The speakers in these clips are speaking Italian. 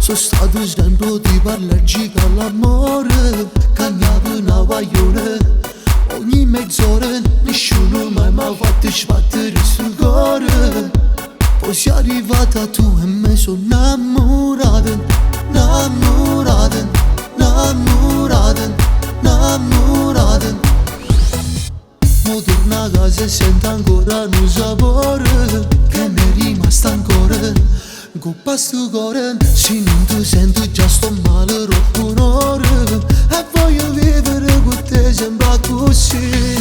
Sono stato sempre tipo allergico all'amore, cagnavo una guaglione ogni mezz'ora, nessuno mai mi ha fatto sbattere sul cuore. Poi sei arrivata tu e mi sono innamorata, innamorata, innamorata, innamorata. Mo torno a casa e sento ancora un sapore che mi è rimasto ancora. Coppa sto cuore, se non ti sento già sto male troppo un'ora. E voglio vivere con te sembra così.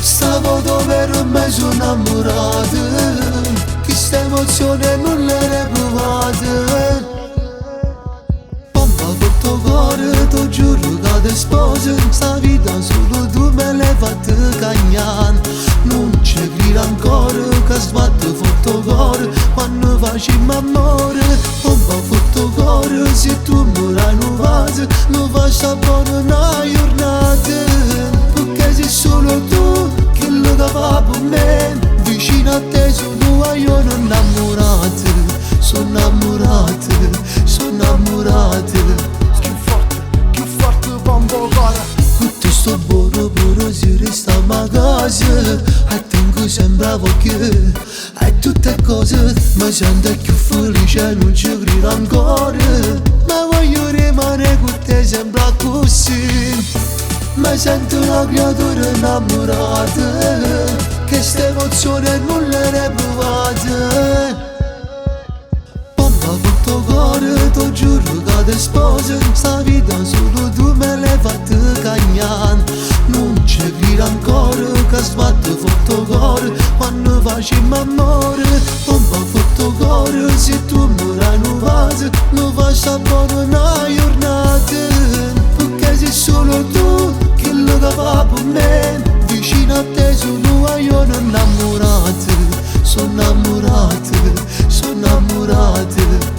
Stavolta per me sono innamorata, questa emozione non l'hai provata. Pompa tutto cuore, ti giuro che ti sposo. Sta vita solo tu me l'hai fatta cagnare. Non ci credo ancora che sbatte fatto cuore quando facciamo amore. Pompa fatto cuore, se tu murai non vasi, non faccia buona una giornata. Perché sei solo tu che lo fa per me. Vicino a te sono io innamorato, sono innamorato, sono innamorato. Più forte pompa cuore. Con te sto buono, buono si resta a casa. E tengo sempre che e tutte cose mi sento più felice, non ci credo ancora. Ma voglio rimanere con te sempre così. Mi sento una creatura innamorata, che sta emozione non l'hai provata. Pompa tutto cuore, ti giuro che ti sposo. Sta vita solo tu me l'hai fatta cagnare. Non ci credo ancora che sbatte fatto cuore quando facciamo amore. Pompa fatto cuore, se tu murai non vasi, non faccia buona una giornata. Perché sei solo tu che lo fa per me. Vicino a te sono io innamorato, sono innamorato, sono innamorato.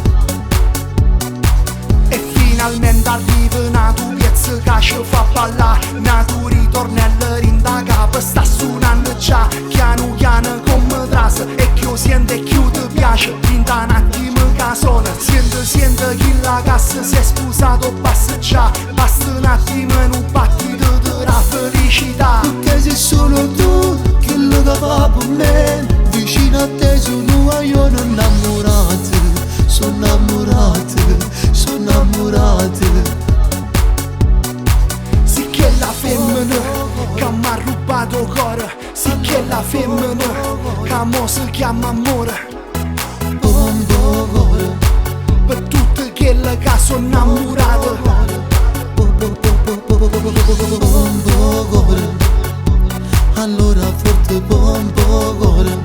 E finalmente arriva una tua piazza che ci fa ballare. Una tua ritornella rinda capo sta suonando già. Piano piano come trasa e che io sento e che io ti piace. Rinda un attimo che suona, sento che la cassa si è sposato basta già. Basta un attimo in un battito della felicità. Perché sei solo tu che lo fa per me. Vicino a te sono io innamorato, sono innamorato, sono innamorato. Sì che è la femmina che mi ha rubato il cuore. Sì che è la femmina che mo si chiama amore. Pompa cuore, Per tutte quelle che sono innamorate. pompa cuore. Allora forte pompa cuore.